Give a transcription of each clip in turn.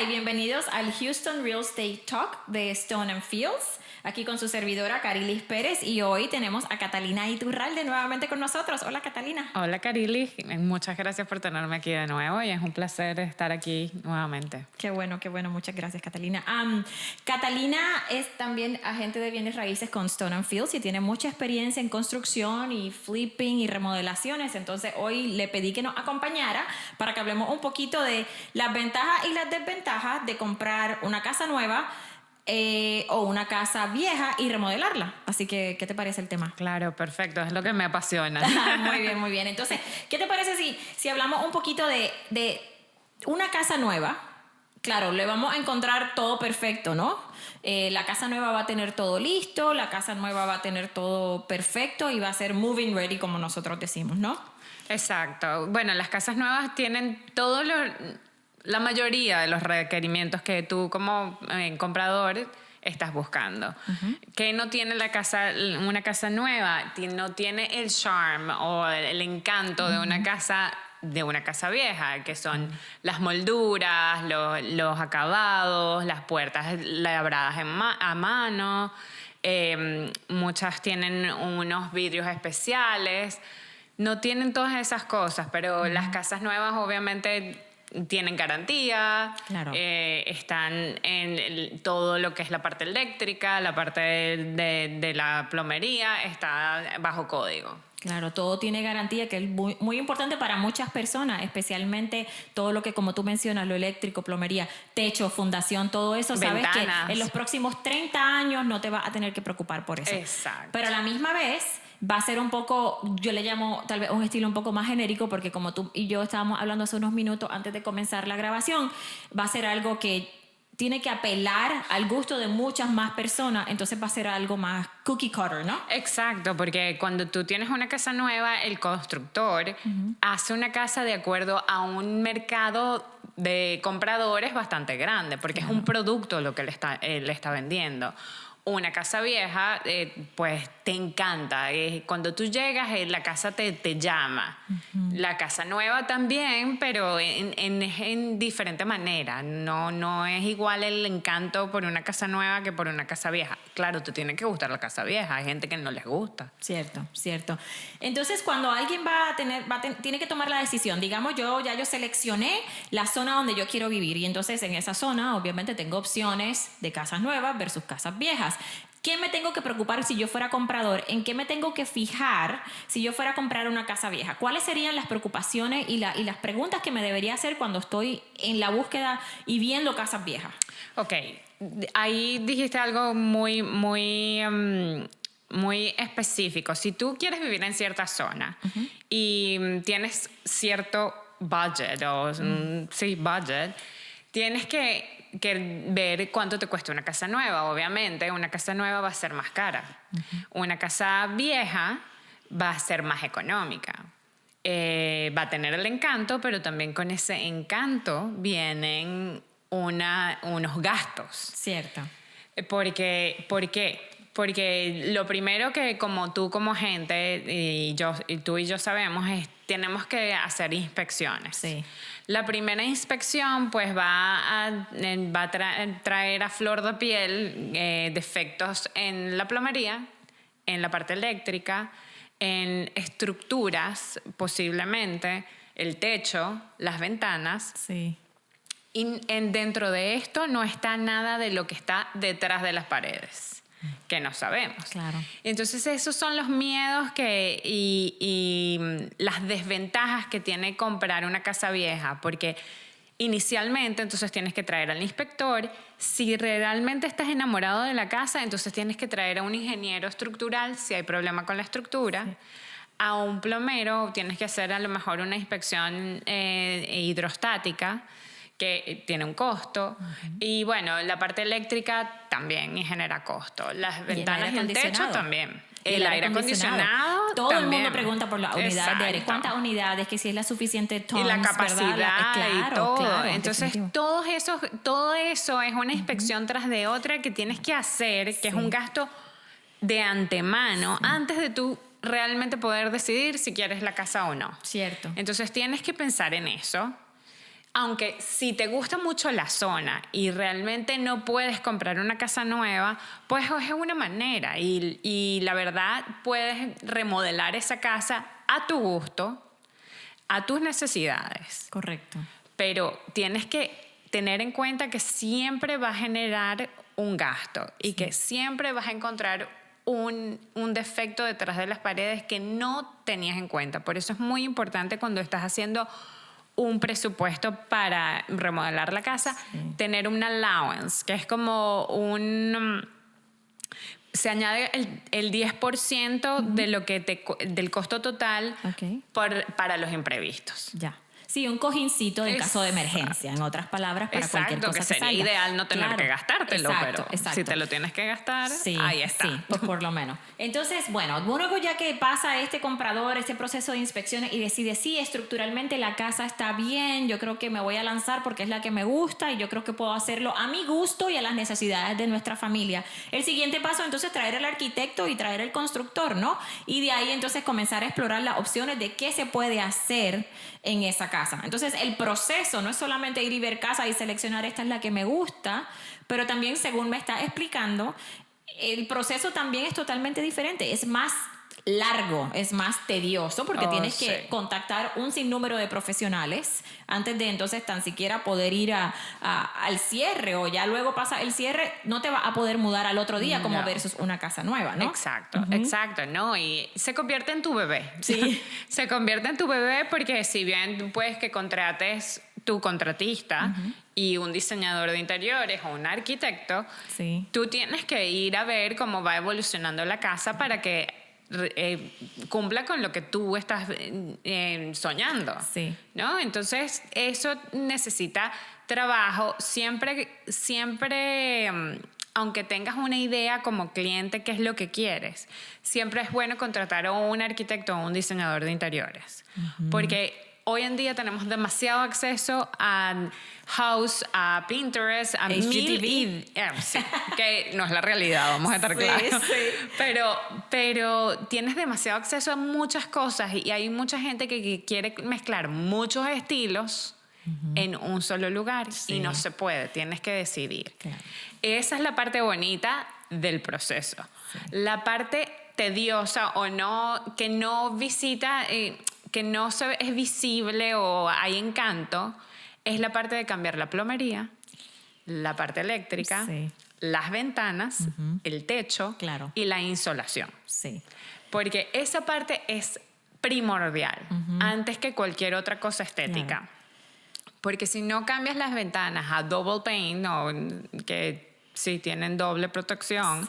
Hola y bienvenidos al Houston Real Estate Talk de Stone and Fields. Aquí con su servidora Carilis Pérez y hoy tenemos a Catalina Iturralde nuevamente con nosotros. Hola Catalina. Hola Carilis, muchas gracias por tenerme aquí de nuevo y es un placer estar aquí nuevamente. Qué bueno, muchas gracias Catalina. Catalina es también agente de bienes raíces con Stone and Fields y tiene mucha experiencia en construcción y flipping y remodelaciones, entonces hoy le pedí que nos acompañara para que hablemos un poquito de las ventajas y las desventajas de comprar una casa nueva o una casa vieja y remodelarla. Así que, ¿qué te parece el tema? Claro, perfecto, es lo que me apasiona. Muy bien. Entonces, ¿qué te parece si hablamos un poquito de una casa nueva? Claro, le vamos a encontrar todo perfecto, ¿no? La casa nueva va a tener todo listo, la casa nueva va a tener todo perfecto y va a ser moving ready, como nosotros decimos, ¿no? Exacto. Bueno, las casas nuevas tienen la mayoría de los requerimientos que tú como comprador estás buscando. Uh-huh. ¿Qué no tiene una casa nueva? No tiene el charm o el encanto de una casa vieja, que son las molduras, los acabados, las puertas labradas a mano. Muchas tienen unos vidrios especiales. No tienen todas esas cosas, pero las casas nuevas obviamente tienen garantía, claro. Están en todo lo que es la parte eléctrica, la parte de la plomería, está bajo código. Claro, todo tiene garantía, que es muy, muy importante para muchas personas, especialmente todo lo que, como tú mencionas, lo eléctrico, plomería, techo, fundación, todo eso. Sabes Ventanas. Que en los próximos 30 años no te vas a tener que preocupar por eso. Exacto. Pero a la misma vez va a ser un poco, yo le llamo tal vez un estilo un poco más genérico, porque como tú y yo estábamos hablando hace unos minutos antes de comenzar la grabación, va a ser algo que tiene que apelar al gusto de muchas más personas, entonces va a ser algo más cookie cutter, ¿no? Exacto, porque cuando tú tienes una casa nueva, el constructor hace una casa de acuerdo a un mercado de compradores bastante grande, porque es un producto lo que él está vendiendo. Una casa vieja, pues te encanta. Cuando tú llegas, la casa te llama. Uh-huh. La casa nueva también, pero en diferente manera. No es igual el encanto por una casa nueva que por una casa vieja. Claro, te tiene que gustar la casa vieja. Hay gente que no les gusta. Cierto. Entonces, cuando alguien tiene que tomar la decisión, digamos, yo seleccioné la zona donde yo quiero vivir y entonces en esa zona, obviamente, tengo opciones de casas nuevas versus casas viejas. ¿Qué me tengo que preocupar si yo fuera comprador? ¿En qué me tengo que fijar si yo fuera a comprar una casa vieja? ¿Cuáles serían las preocupaciones y las preguntas que me debería hacer cuando estoy en la búsqueda y viendo casas viejas? Ok, ahí dijiste algo muy específico. Si tú quieres vivir en cierta zona y tienes cierto budget budget, tienes que ver cuánto te cuesta una casa nueva. Obviamente, una casa nueva va a ser más cara. Uh-huh. Una casa vieja va a ser más económica. Va a tener el encanto, pero también con ese encanto vienen unos gastos. Cierto. ¿Por qué? Porque lo primero que como gente y tú y yo sabemos es tenemos que hacer inspecciones. Sí. La primera inspección pues va a traer a flor de piel defectos en la plomería, en la parte eléctrica, en estructuras posiblemente, el techo, las ventanas. Sí. Y dentro de esto no está nada de lo que está detrás de las paredes, que no sabemos. Claro. Entonces esos son los miedos y las desventajas que tiene comprar una casa vieja, porque inicialmente entonces tienes que traer al inspector. Si realmente estás enamorado de la casa, entonces tienes que traer a un ingeniero estructural si hay problema con la estructura. Sí. A un plomero tienes que hacer a lo mejor una inspección hidrostática, que tiene un costo. Uh-huh. Y bueno, la parte eléctrica también genera costo. Las ventanas y el techo también. El aire acondicionado. Todo también. El mundo pregunta por la unidad de aire. ¿Cuántas unidades? Que si es la suficiente tons, y la capacidad, claro, y todo. Claro, entonces, todo eso es una inspección tras de otra que tienes que hacer, que es un gasto de antemano, antes de tú realmente poder decidir si quieres la casa o no. Cierto. Entonces, tienes que pensar en eso. aunque si te gusta mucho la zona y realmente no puedes comprar una casa nueva, pues es una manera y la verdad puedes remodelar esa casa a tu gusto, a tus necesidades. Correcto. Pero tienes que tener en cuenta que siempre va a generar un gasto y que siempre vas a encontrar un defecto detrás de las paredes que no tenías en cuenta. Por eso es muy importante cuando estás haciendo un presupuesto para remodelar la casa, tener un allowance, que es como se añade el 10% de lo que del costo total para los imprevistos. Ya. Sí, un cojincito en caso de emergencia, en otras palabras, para cualquier cosa que sería salga. ideal no tener que gastártelo, pero exacto. si te lo tienes que gastar, ahí está. Sí, pues por lo menos. Entonces, bueno, luego ya que pasa este comprador, este proceso de inspecciones y decide, sí, estructuralmente la casa está bien, yo creo que me voy a lanzar porque es la que me gusta y yo creo que puedo hacerlo a mi gusto y a las necesidades de nuestra familia. El siguiente paso, entonces, traer al arquitecto y traer al constructor, ¿no? Y de ahí, entonces, comenzar a explorar las opciones de qué se puede hacer en esa casa. Entonces, el proceso no es solamente ir y ver casa y seleccionar esta es la que me gusta, pero también, según me está explicando, el proceso también es totalmente diferente. Es más largo, es más tedioso porque tienes que contactar un sinnúmero de profesionales antes de entonces tan siquiera poder ir al cierre, o ya luego pasa el cierre, no te va a poder mudar al otro día como versus una casa nueva, ¿no? Exacto, ¿no? Y se convierte en tu bebé. Sí. Se convierte en tu bebé porque si bien puedes que contrates tu contratista y un diseñador de interiores o un arquitecto, tú tienes que ir a ver cómo va evolucionando la casa para que cumpla con lo que tú estás soñando, ¿no? Entonces eso necesita trabajo siempre, aunque tengas una idea como cliente qué es lo que quieres, siempre es bueno contratar a un arquitecto o un diseñador de interiores, porque hoy en día tenemos demasiado acceso a House, a Pinterest, a HGTV. que no es la realidad, vamos a estar claros. Pero tienes demasiado acceso a muchas cosas y hay mucha gente que quiere mezclar muchos estilos en un solo lugar y no se puede, tienes que decidir. Esa es la parte bonita del proceso. La parte tediosa o no, que no visita... que no es visible o hay encanto, es la parte de cambiar la plomería, la parte eléctrica, las ventanas, el techo y la insolación. Porque esa parte es primordial antes que cualquier otra cosa estética. Porque si no cambias las ventanas a double pane, o que sí tienen doble protección,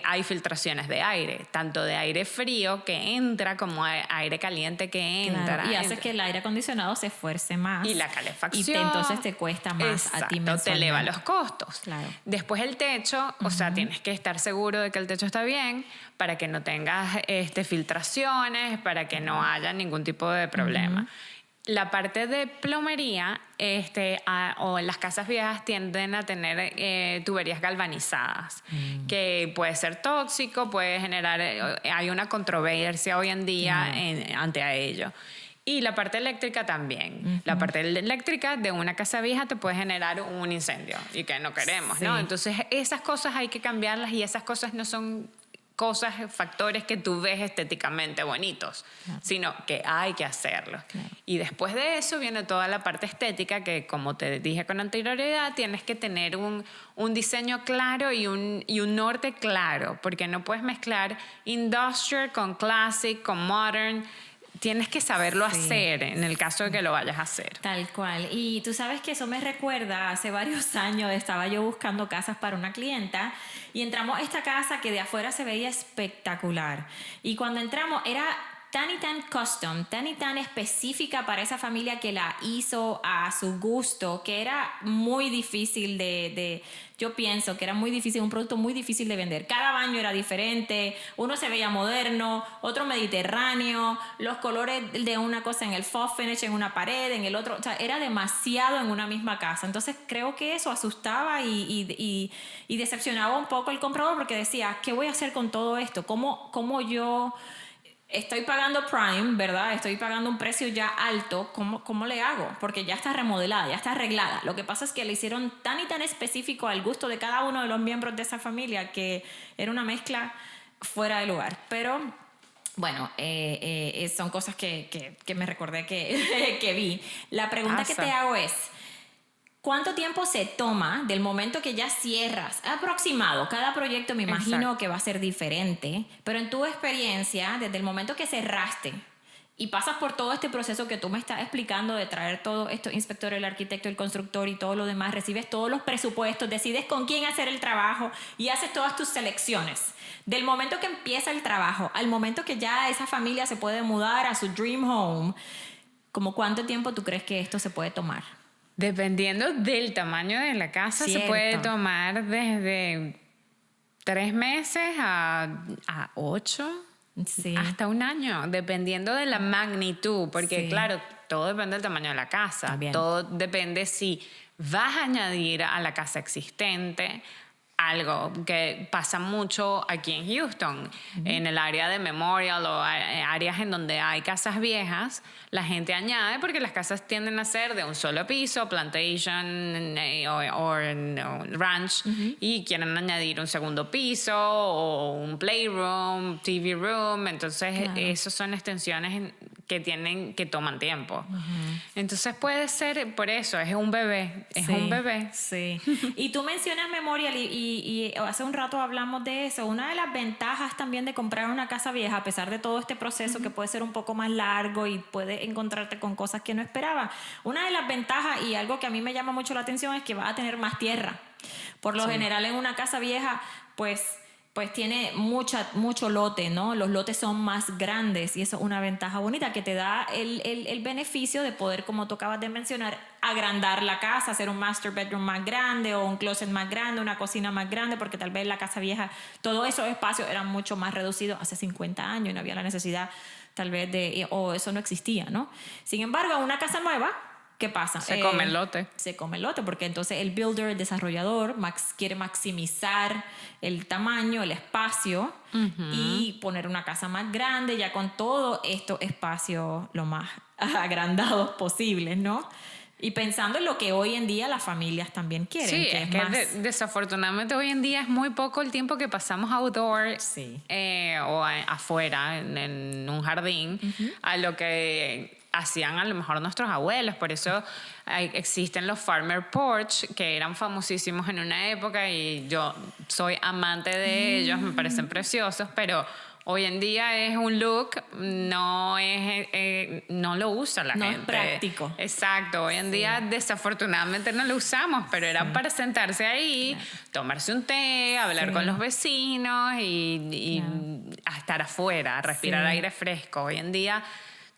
hay filtraciones de aire, tanto de aire frío que entra como aire caliente que entra. Y hace que el aire acondicionado se esfuerce más. Y la calefacción. Y entonces te cuesta más a ti mensualmente. Te eleva los costos. Después el techo, o sea, tienes que estar seguro de que el techo está bien para que no tengas filtraciones, para que no haya ningún tipo de problema. La parte de plomería, o en las casas viejas tienden a tener tuberías galvanizadas, que puede ser tóxico, puede generar, hay una controversia hoy en día ante a ello. Y la parte eléctrica también. La parte eléctrica de una casa vieja te puede generar un incendio y que no queremos, ¿no? Entonces esas cosas hay que cambiarlas y esas cosas no son factores que tú ves estéticamente bonitos, sino que hay que hacerlo. Y después de eso viene toda la parte estética que, como te dije con anterioridad, tienes que tener un diseño claro y un norte claro, porque no puedes mezclar industrial con classic, con modern. Tienes que saberlo hacer en el caso de que lo vayas a hacer. Tal cual. Y tú sabes que eso me recuerda, hace varios años estaba yo buscando casas para una clienta y entramos a esta casa que de afuera se veía espectacular. Y cuando entramos era tan y tan custom, tan y tan específica para esa familia que la hizo a su gusto, que era muy difícil yo pienso que era muy difícil, un producto muy difícil de vender. Cada baño era diferente, uno se veía moderno, otro mediterráneo, los colores de una cosa en el faux finish, en una pared, en el otro, o sea, era demasiado en una misma casa. Entonces creo que eso asustaba y decepcionaba un poco el comprador porque decía, ¿qué voy a hacer con todo esto? ¿Cómo yo estoy pagando Prime, ¿verdad? Estoy pagando un precio ya alto. ¿Cómo le hago? Porque ya está remodelada, ya está arreglada. Lo que pasa es que le hicieron tan y tan específico al gusto de cada uno de los miembros de esa familia que era una mezcla fuera de lugar. Pero bueno, son cosas que me recordé que vi. La pregunta que te hago es, ¿cuánto tiempo se toma del momento que ya cierras? Aproximado. Cada proyecto me imagino que va a ser diferente, pero en tu experiencia, desde el momento que cerraste y pasas por todo este proceso que tú me estás explicando de traer todos estos inspectores, el arquitecto, el constructor y todo lo demás, recibes todos los presupuestos, decides con quién hacer el trabajo y haces todas tus selecciones. Del momento que empieza el trabajo al momento que ya esa familia se puede mudar a su dream home, ¿como cuánto tiempo tú crees que esto se puede tomar? Dependiendo del tamaño de la casa, se puede tomar desde 3 meses a 8, hasta un año, dependiendo de la magnitud, porque claro, todo depende del tamaño de la casa. También. Todo depende si vas a añadir a la casa existente algo que pasa mucho aquí en Houston, en el área de Memorial o áreas en donde hay casas viejas, la gente añade porque las casas tienden a ser de un solo piso, plantation o ranch, y quieren añadir un segundo piso o un playroom, TV room, entonces esos son extensiones que toman tiempo. Entonces puede ser por eso, es un bebé, un bebé. Sí. Y tú mencionas Memorial y hace un rato hablamos de eso. Una de las ventajas también de comprar una casa vieja, a pesar de todo este proceso que puede ser un poco más largo y puedes encontrarte con cosas que no esperabas, una de las ventajas y algo que a mí me llama mucho la atención es que vas a tener más tierra. Por lo general en una casa vieja, pues tiene mucho lote, ¿no? Los lotes son más grandes y eso es una ventaja bonita que te da el beneficio de poder, como tú acabas de mencionar, agrandar la casa, hacer un master bedroom más grande o un closet más grande, una cocina más grande, porque tal vez la casa vieja, todos esos espacios eran mucho más reducidos hace 50 años y no había la necesidad tal vez o eso no existía, ¿no? Sin embargo, una casa nueva, ¿qué pasa? Se come el lote. Se come el lote porque entonces el builder, el desarrollador, quiere maximizar el tamaño, el espacio y poner una casa más grande ya con todo estos espacios lo más agrandados posibles, ¿no? Y pensando en lo que hoy en día las familias también quieren. Sí, que es que desafortunadamente hoy en día es muy poco el tiempo que pasamos outdoor o afuera en un jardín a lo que hacían a lo mejor nuestros abuelos. Por eso existen los farmer porch, que eran famosísimos en una época y yo soy amante de ellos, me parecen preciosos, pero hoy en día es un look, no lo usa la gente. No es práctico. Exacto, hoy en día desafortunadamente no lo usamos, pero era para sentarse ahí, tomarse un té, hablar con los vecinos y a estar afuera, a respirar aire fresco. Hoy en día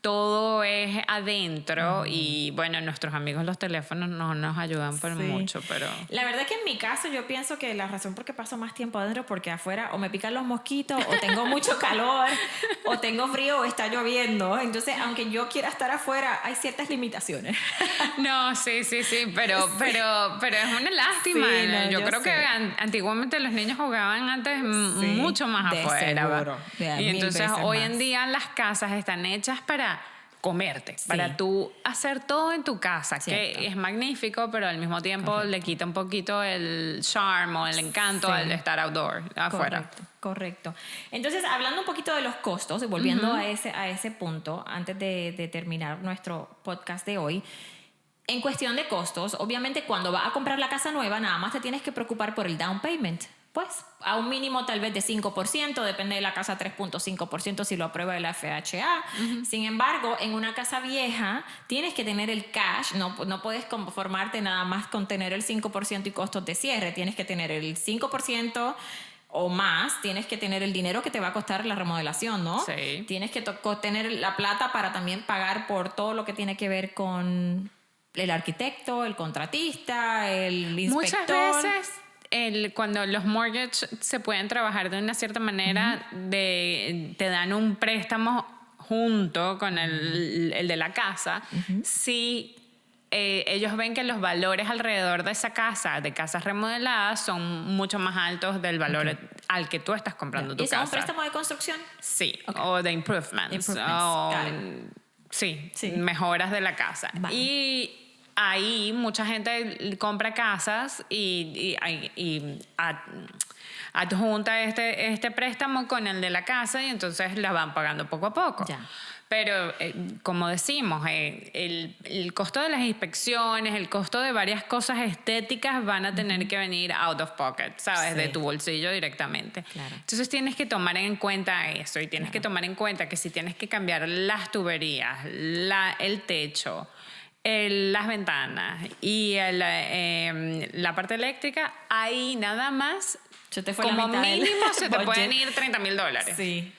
todo es adentro y bueno, nuestros amigos los teléfonos no nos ayudan por mucho, pero... La verdad es que en mi caso yo pienso que la razón por qué paso más tiempo adentro es porque afuera o me pican los mosquitos o tengo mucho calor o tengo frío o está lloviendo. Entonces, aunque yo quiera estar afuera, hay ciertas limitaciones. No, sí, pero es una lástima. Sí, no, yo creo que antiguamente los niños jugaban antes mucho más afuera. Seguro, y entonces hoy más. En día las casas están hechas para comerte, para tú hacer todo en tu casa, que es magnífico, pero al mismo tiempo le quita un poquito el charm o el encanto al estar outdoor, afuera. Correcto. Entonces, hablando un poquito de los costos, y volviendo a ese punto, antes de terminar nuestro podcast de hoy, en cuestión de costos, obviamente cuando vas a comprar la casa nueva, nada más te tienes que preocupar por el down payment. Pues a un mínimo tal vez de 5%, depende de la casa 3.5% si lo aprueba el FHA. Sin embargo, en una casa vieja tienes que tener el cash, no puedes conformarte nada más con tener el 5% y costos de cierre, tienes que tener el 5% o más, tienes que tener el dinero que te va a costar la remodelación, ¿no? Sí. Tienes que tener la plata para también pagar por todo lo que tiene que ver con el arquitecto, el contratista, el inspector. Muchas veces cuando los mortgage se pueden trabajar de una cierta manera, te dan un préstamo junto con el de la casa, si ellos ven que los valores alrededor de esa casa, de casas remodeladas, son mucho más altos del valor al que tú estás comprando tu ¿Y eso casa. es un préstamo de construcción? Sí, o de improvements. Got Sí, Sí. mejoras de la casa. Vale. Y ahí mucha gente compra casas y adjunta este préstamo con el de la casa y entonces la van pagando poco a poco. Ya. Pero, como decimos, el costo de las inspecciones, el costo de varias cosas estéticas van a tener que venir out of pocket, ¿sabes? Sí. De tu bolsillo directamente. Claro. Entonces tienes que tomar en cuenta eso y tienes que tomar en cuenta que si tienes que cambiar las tuberías, el techo, las ventanas y la parte eléctrica, ahí nada más, Se te fue como la mitad del mínimo, se te budget. pueden ir $30,000. Sí.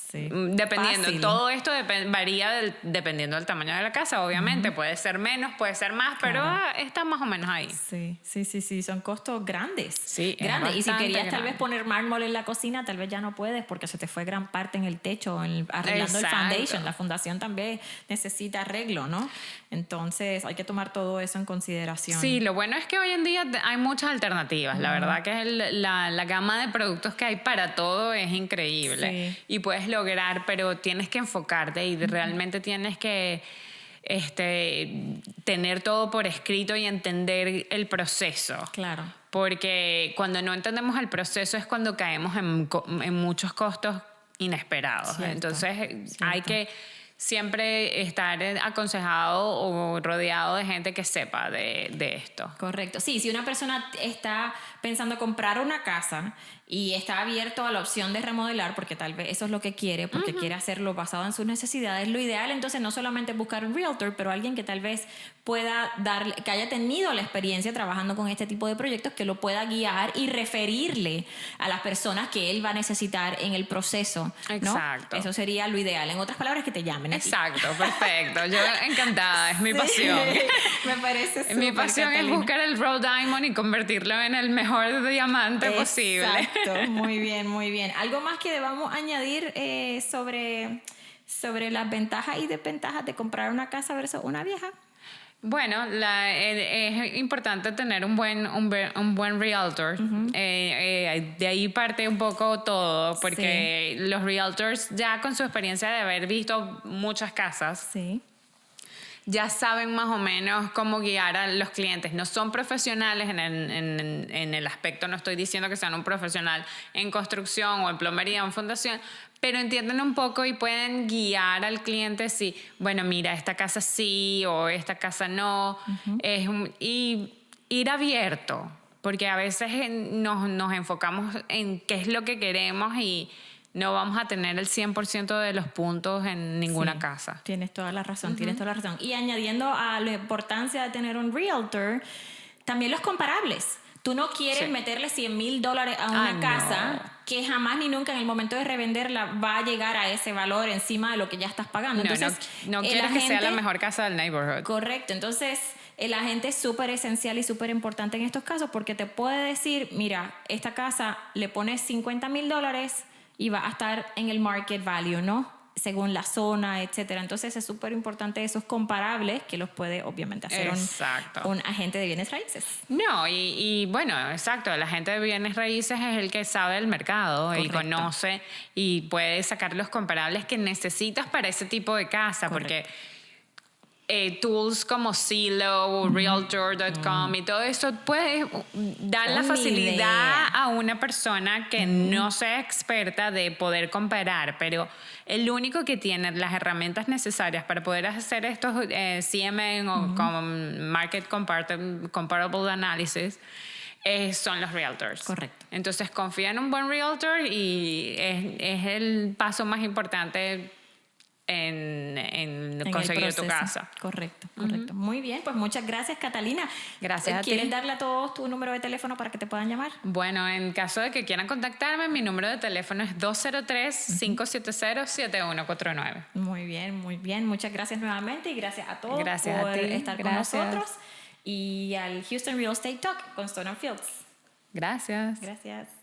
Sí. Dependiendo, Fácil. todo esto varía dependiendo del tamaño de la casa, obviamente. Puede ser menos, puede ser más, pero está más o menos ahí. Sí, son costos grandes. Sí, es grandes. Y si bastante querías tal grande. vez poner mármol en la cocina, tal vez ya no puedes porque se te fue gran parte en el techo, arreglando el Exacto. foundation. La fundación también necesita arreglo, ¿no? Entonces hay que tomar todo eso en consideración. Sí, lo bueno es que hoy en día hay muchas alternativas. La verdad que la gama de productos que hay para todo es increíble. Sí. Y puedes lograr, pero tienes que enfocarte y realmente tienes que tener todo por escrito y entender el proceso. Claro. Porque cuando no entendemos el proceso es cuando caemos en muchos costos inesperados. Cierto, Entonces hay cierto. que siempre estar aconsejado o rodeado de gente que sepa de esto. Correcto. Sí, si una persona está pensando comprar una casa y está abierto a la opción de remodelar, porque tal vez eso es lo que quiere, porque quiere hacerlo basado en sus necesidades, lo ideal entonces no solamente buscar un realtor, pero alguien que tal vez pueda que haya tenido la experiencia trabajando con este tipo de proyectos, que lo pueda guiar y referirle a las personas que él va a necesitar en el proceso, ¿no? Exacto. Eso sería lo ideal. En otras palabras, que te llamen a ti. Exacto, perfecto. Yo encantada, es mi pasión. Me parece súper, Mi pasión Catalina. es buscar el raw diamond y convertirlo en el mejor diamante posible. Exacto, muy bien, muy bien. ¿Algo más que debamos añadir sobre las ventajas y desventajas de comprar una casa versus una vieja? Bueno, es importante tener un buen realtor. De ahí parte un poco todo, porque los realtors ya con su experiencia de haber visto muchas casas, Sí. ya saben más o menos cómo guiar a los clientes. No son profesionales en el aspecto, no estoy diciendo que sean un profesional en construcción o en plomería o en fundación, pero entienden un poco y pueden guiar al cliente si, bueno, mira, esta casa sí o esta casa no. Y ir abierto, porque a veces nos enfocamos en qué es lo que queremos y no vamos a tener el 100% de los puntos en ninguna casa. Tienes toda la razón, tienes toda la razón. Y añadiendo a la importancia de tener un realtor, también los comparables. Tú no quieres meterle $100,000 a una casa que jamás ni nunca en el momento de revenderla va a llegar a ese valor encima de lo que ya estás pagando. Entonces, no quieres que sea la mejor casa del neighborhood. Correcto. Entonces, el agente es súper esencial y súper importante en estos casos porque te puede decir, mira, esta casa le pones $50,000 y va a estar en el market value, ¿no? Según la zona, etcétera. Entonces es súper importante esos comparables que los puede obviamente hacer un agente de bienes raíces. No, y bueno, exacto, el agente de bienes raíces es el que sabe el mercado. Correcto. Y conoce y puede sacar los comparables que necesitas para ese tipo de casa. Correcto. Porque tools como Zillow, Realtor.com y todo eso puede dar la facilidad a una persona que no sea experta de poder comparar, pero el único que tiene las herramientas necesarias para poder hacer estos CMA o Market Comparable Analysis son los realtors. Correcto. Entonces confía en un buen realtor y es el paso más importante en conseguir tu casa. Correcto. Muy bien, pues muchas gracias, Catalina. Gracias a ti. ¿Quieres darle a todos tu número de teléfono para que te puedan llamar? Bueno, en caso de que quieran contactarme, mi número de teléfono es 203-570-7149. Muy bien. Muchas gracias nuevamente y gracias a todos por estar con nosotros. Y al Houston Real Estate Talk con Stoner Fields. Gracias. Gracias.